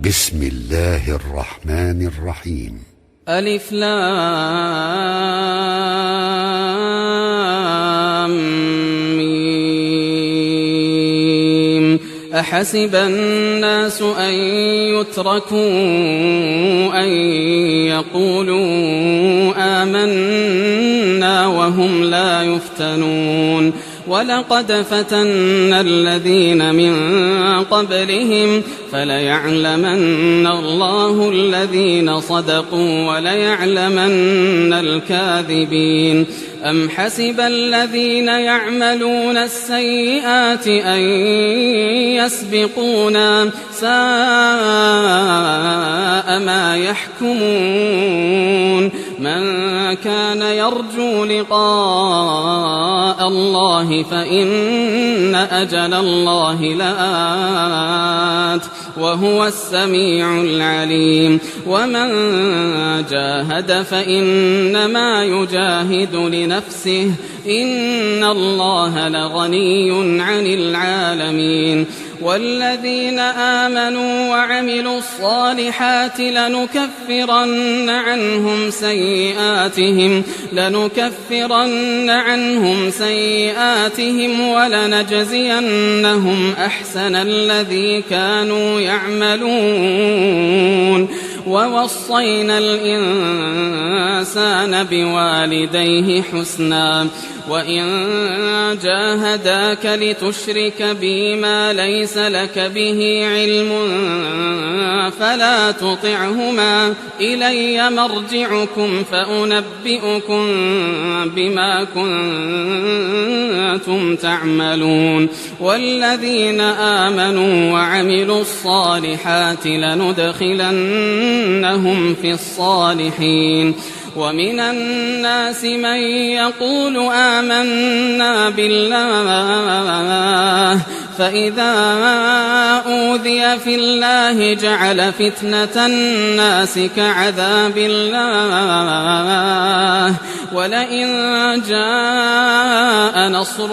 بسم الله الرحمن الرحيم. ألف لام ميم. أحسب الناس أن يتركوا أن يقولوا آمنا وهم لا يفتنون. ولقد فتنا الذين من قبلهم فليعلمن الله الذين صدقوا وليعلمن الكاذبين. أم حسب الذين يعملون السيئات أن يسبقونا ساء ما يحكمون. من كان يرجو لقاء الله فإن أجل الله لآت وهو السميع العليم. ومن جاهد فإنما يجاهد لنفسه إن الله لغني عن العالمين. والذين آمنوا وعملوا الصالحات لنكفرن عنهم سيئاتهم ولنجزينهم أحسن الذي كانوا يعملون. ووصينا الإنسان بوالديه حسنا وإن جاهداك لتشرك بي ما ليس لك به علم فلا تطعهما إلي مرجعكم فأنبئكم بما كنتم تعملون. والذين آمنوا وعملوا الصالحات لندخلنهم في الصالحين. ومن الناس من يقول آمنا بالله فإذا أوذي في الله جعل فتنة الناس كعذاب الله ولئن جاء نصر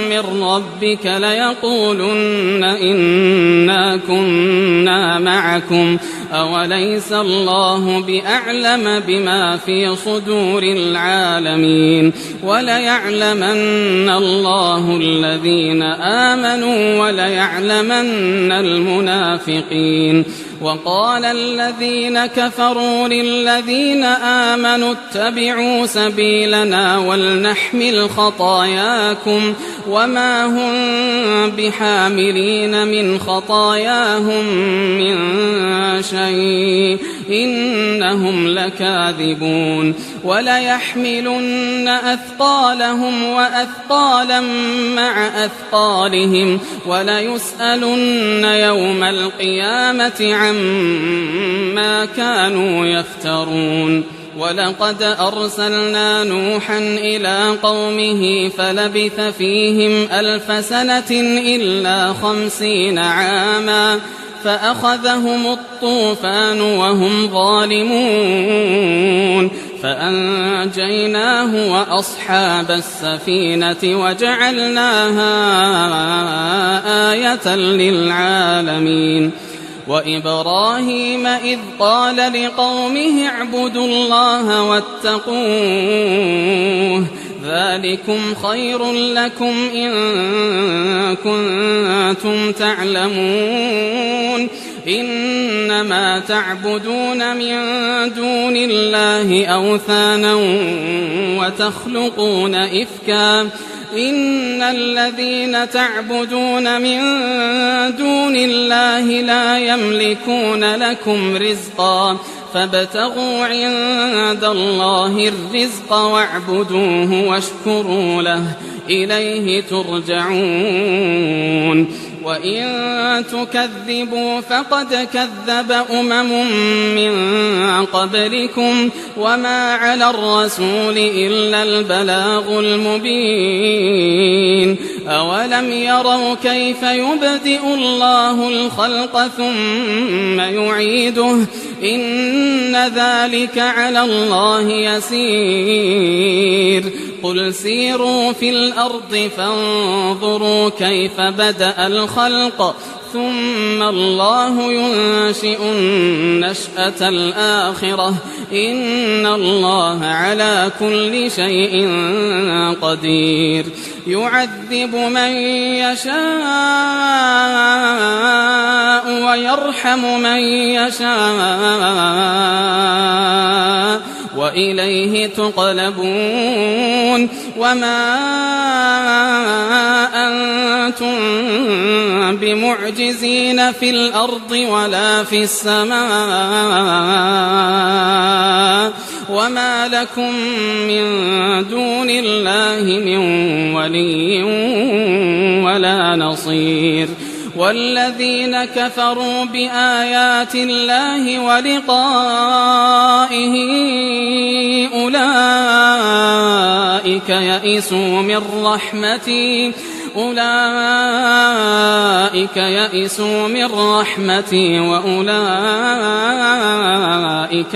من ربك ليقولن إنا كنا معكم أوليس الله بأعلم بما في صدور العالمين. وليعلمن الله الذين آمنوا وليعلمن المنافقين. وقال الذين كفروا للذين آمنوا اتبعوا سبيلنا ولنحمل خطاياكم وما هم بحاملين من خطاياهم من شيء إنهم لكاذبون. وليحملن أثقالهم وأثقالا مع أثقالهم وليسألن يوم القيامة عما كانوا يفترون. ولقد أرسلنا نوحا إلى قومه فلبث فيهم 1000 سنة إلا 50 عاما فأخذهم الطوفان وهم ظالمون فأنجيناه وأصحاب السفينة وجعلناها آية للعالمين. وإبراهيم إذ قال لقومه اعبدوا الله واتقوه ذلكم خير لكم إن كنتم تعلمون. إنما تعبدون من دون الله أوثانا وتخلقون إفكا إن الذين تعبدون من دون الله لا يملكون لكم رزقا فابتغوا عند الله الرزق واعبدوه واشكروا له إليه ترجعون. وإن تكذبوا فقد كذب من قبلكم وما على الرسول إلا البلاغ المبين. أولم يروا كيف يبدئ الله الخلق ثم يعيده إن ذلك على الله يسير. قل سيروا في الأرض فانظروا كيف بدأ الخلق ثم الله ينشئ النشأة الآخرة إن الله على كل شيء قدير يعذب من يشاء ويرحم من يشاء وإليه تقلبون وما أنتم بمعجزين في الأرض ولا في السماء وما لكم من دون الله من ولي ولا نصير والذين كفروا بآيات الله ولقائه أولئك يئسوا من رحمتي وأولئك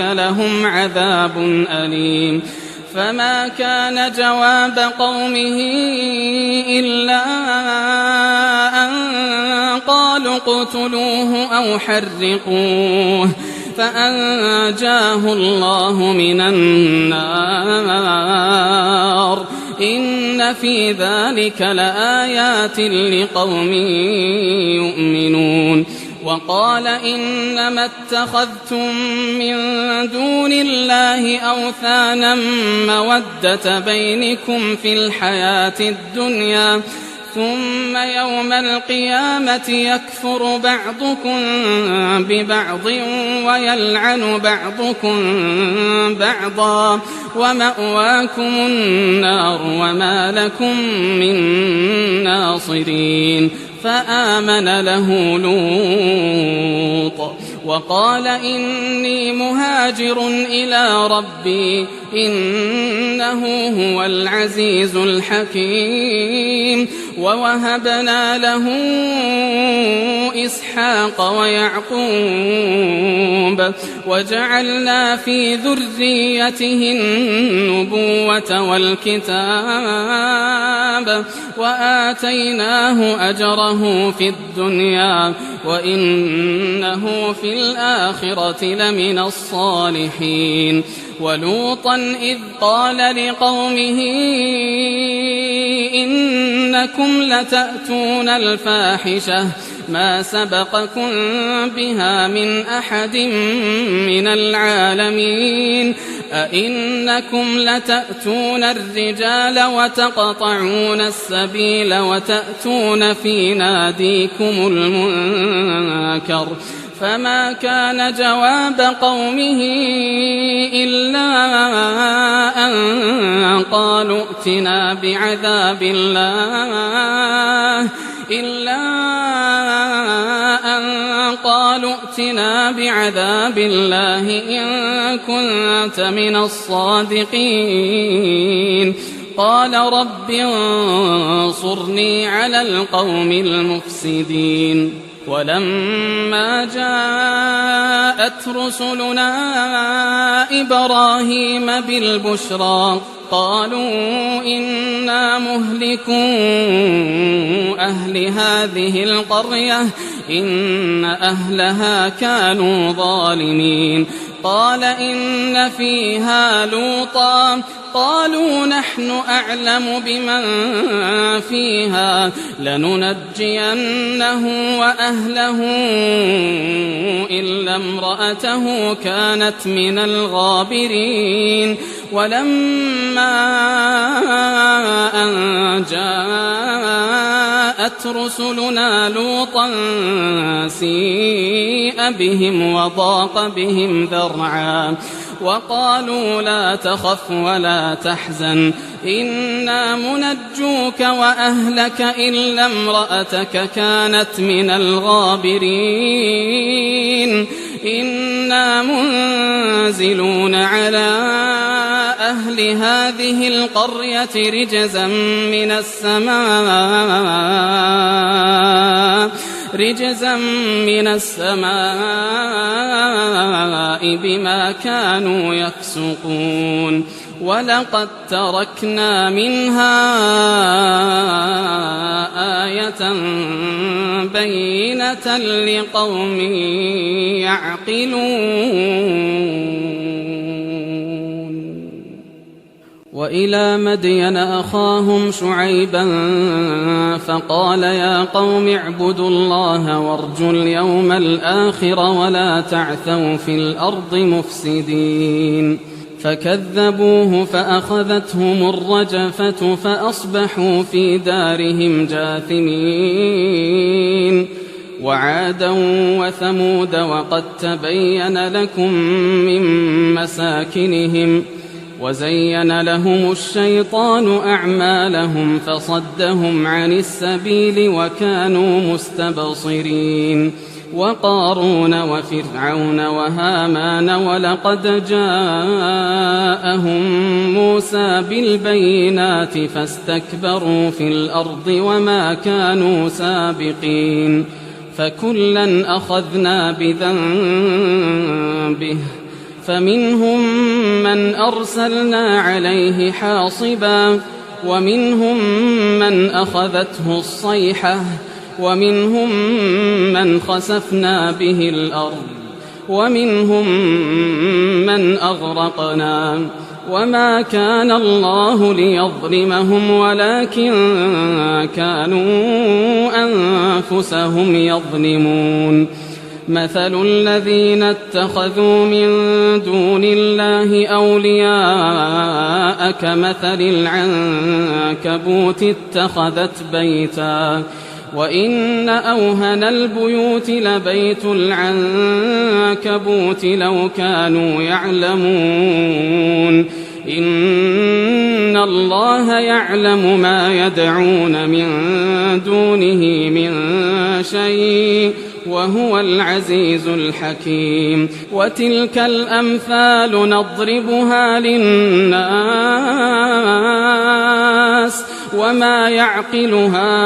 لهم عذاب أليم فما كان جواب قومه إلا أن قالوا اقتلوه أو حرقوه فأنجاه الله من النار إن في ذلك لآيات لقوم يؤمنون وقال إنما اتخذتم من دون الله أوثانا مودة بينكم في الحياة الدنيا ثم يوم القيامة يكفر بعضكم ببعض ويلعن بعضكم بعضا ومأواكم النار وما لكم من ناصرين فآمن له لوط وقال إني مهاجر إلى ربي إنه هو العزيز الحكيم ووهبنا له إسحاق ويعقوب وجعلنا في ذريته النبوة والكتاب وآتيناه أجره في الدنيا وإنه في الآخرة لمن الصالحين ولوطا إذ قال لقومه إنكم لتأتون الفاحشة ما سبقكم بها من أحد من العالمين أئنكم لتأتون الرجال وتقطعون السبيل وتأتون في ناديكم المنكر فما كان جواب قومه إلا أن قالوا ائتنا بعذاب الله إن كنت من الصادقين قال رب انصرني على القوم المفسدين ولما جاءت رسلنا إبراهيم بالبشرى قالوا إنا مهلكو أهل هذه القرية إن أهلها كانوا ظالمين قال إن فيها لوطا قالوا نحن أعلم بمن فيها لننجينه وأهله إلا امرأته كانت من الغابرين ولما أن جاءت رسلنا لوطا سيء بهم وضاق بهم ذرعا وقالوا لا تخف ولا تحزن إنا منجوك وأهلك إلا امرأتك كانت من الغابرين إنا منزلون على أهل هذه القرية رجزا من السماء بما كانوا يفسقون ولقد تركنا منها آية بينة لقوم يعقلون وإلى مدين أخاهم شعيبا فقال يا قوم اعبدوا الله وارجوا اليوم الآخر ولا تعثوا في الأرض مفسدين فكذبوه فأخذتهم الرجفة فأصبحوا في دارهم جاثمين وعادا وثمود وقد تبين لكم من مساكنهم وزين لهم الشيطان أعمالهم فصدهم عن السبيل وكانوا مستبصرين وقارون وفرعون وهامان ولقد جاءهم موسى بالبينات فاستكبروا في الأرض وما كانوا سابقين فكلا أخذنا بذنبه فمنهم من أرسلنا عليه حاصبا ومنهم من أخذته الصيحة ومنهم من خسفنا به الأرض ومنهم من أغرقنا وما كان الله ليظلمهم ولكن كانوا أنفسهم يظلمون مثل الذين اتخذوا من دون الله أولياء كمثل العنكبوت اتخذت بيتا وإن أوهن البيوت لبيت العنكبوت لو كانوا يعلمون إن الله يعلم ما يدعون من دونه من شيء وهو العزيز الحكيم وتلك الأمثال نضربها للناس وما يعقلها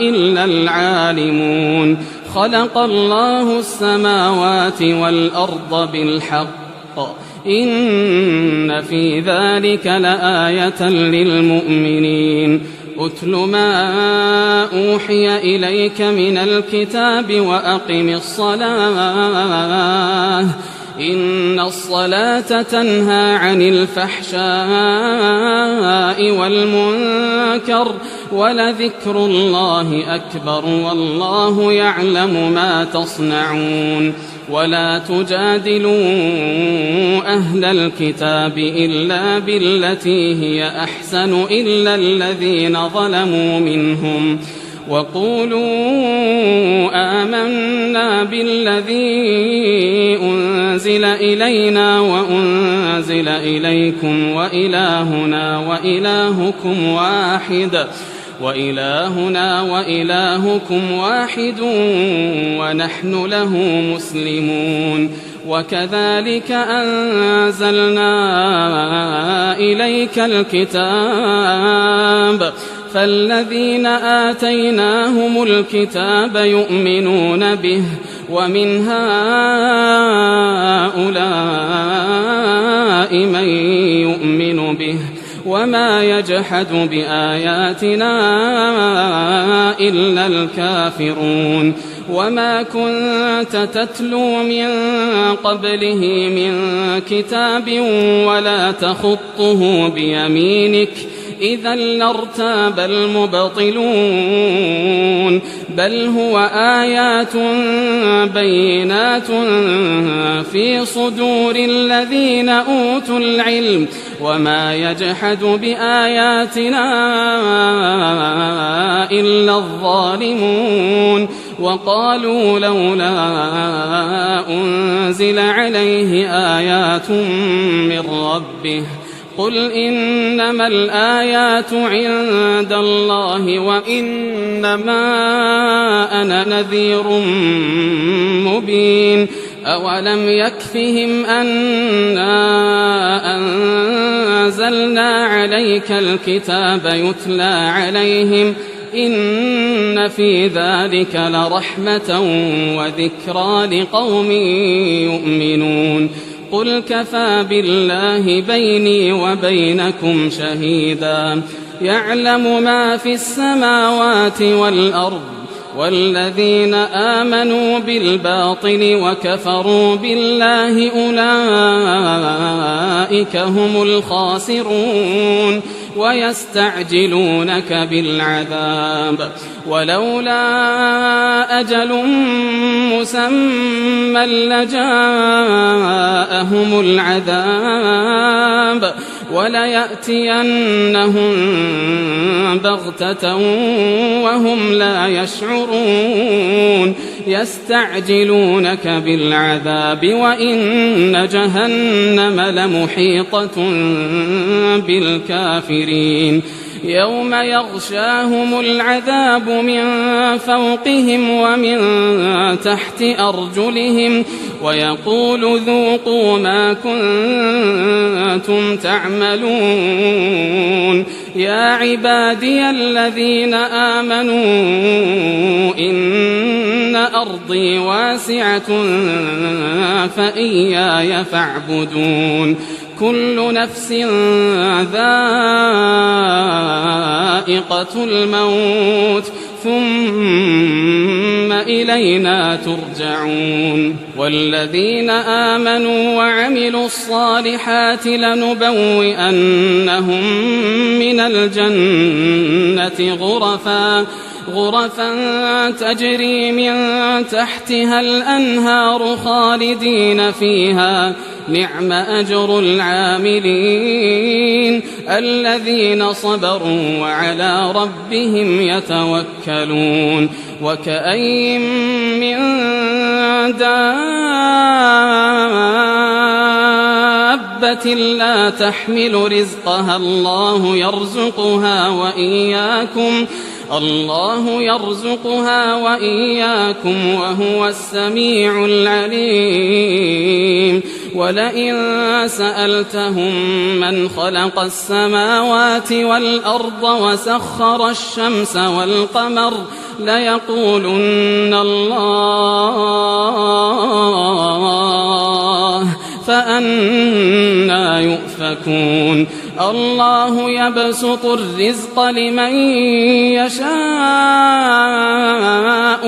إلا العالمون خلق الله السماوات والأرض بالحق إن في ذلك لآية للمؤمنين أتل ما أوحي إليك من الكتاب وأقم الصلاة إن الصلاة تنهى عن الفحشاء والمنكر ولذكر الله أكبر والله يعلم ما تصنعون ولا تجادلوا أهل الكتاب إلا بالتي هي أحسن إلا الذين ظلموا منهم وقولوا آمنا بالذي أنزل إلينا وأنزل إليكم وإلهنا وإلهكم واحد ونحن له مسلمون وكذلك أنزلنا إليك الكتاب فالذين آتيناهم الكتاب يؤمنون به ومن هؤلاء من يؤمن به وما يجحد بآياتنا إلا الكافرون وما كنت تتلو من قبله من كتاب ولا تخطه بيمينك إذا لارتاب المبطلون بل هو آيات بينات في صدور الذين أوتوا العلم وما يجحد بآياتنا إلا الظالمون وقالوا لولا أنزل عليه آيات من ربه قل إنما الآيات عند الله وإنما أنا نذير مبين أولم يكفهم أنا أنزلنا عليك الكتاب يتلى عليهم إن في ذلك لرحمة وذكرى لقوم يؤمنون قل كفى بالله بيني وبينكم شهيدا يعلم ما في السماوات والأرض والذين آمنوا بالباطل وكفروا بالله أولئك هم الخاسرون ويستعجلونك بالعذاب ولولا أجل مسمى لجاءهم العذاب وليأتينهم بغتة وهم لا يشعرون يستعجلونك بالعذاب وإن جهنم لمحيطة بالكافرين يوم يغشاهم العذاب من فوقهم ومن تحت أرجلهم ويقول ذوقوا ما كنتم تعملون يا عبادي الذين آمنوا إن أرضي واسعة فإياي فاعبدون كل نفس ذائقة الموت ثم إلينا ترجعون والذين آمنوا وعملوا الصالحات لنبوئنهم من الجنة غرفا تجري من تحتها الأنهار خالدين فيها نعم أجر العاملين الذين صبروا وعلى ربهم يتوكلون وكأين من دابة لا تحمل رزقها الله يرزقها وإياكم وهو السميع العليم ولئن سألتهم من خلق السماوات والأرض وسخر الشمس والقمر ليقولن الله فأنى يؤفكون الله يبسط الرزق لمن يشاء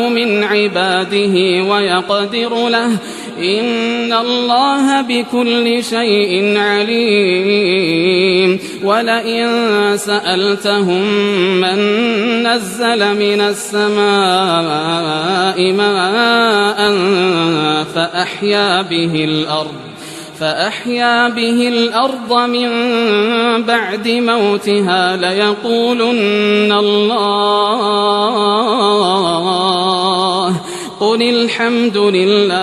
من عباده ويقدر له إن الله بكل شيء عليم ولئن سألتهم من نزل من السماء ماء فأحيا به الأرض من بعد موتها ليقولن الله قل الحمد لله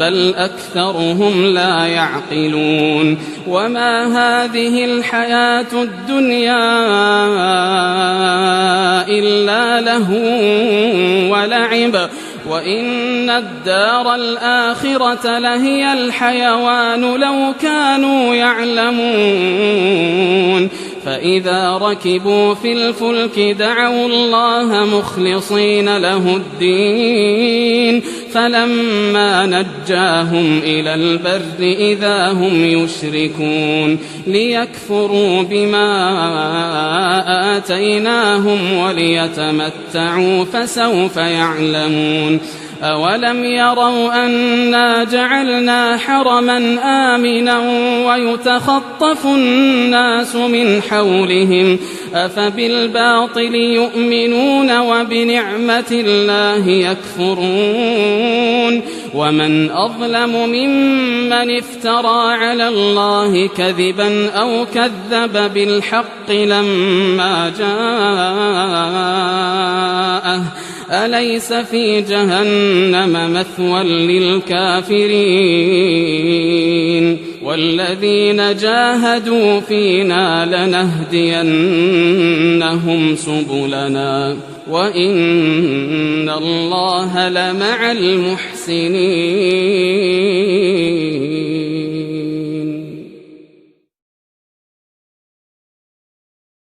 بل أكثرهم لا يعقلون وما هذه الحياة الدنيا إلا لهو ولعب وإن الدار الآخرة لهي الحيوان لو كانوا يعلمون فإذا ركبوا في الفلك دعوا الله مخلصين له الدين فلما نجاهم إلى البر إذا هم يشركون ليكفروا بما آتيناهم وليتمتعوا فسوف يعلمون أولم يروا أنا جعلنا حرما آمنا ويتخطف الناس من حولهم أفبالباطل يؤمنون وبنعمة الله يكفرون ومن أظلم ممن افترى على الله كذبا أو كذب بالحق لما جاءه أليس في جهنم مثوى للكافرين والذين جاهدوا فينا لنهدينهم سبلنا وإن الله لمع المحسنين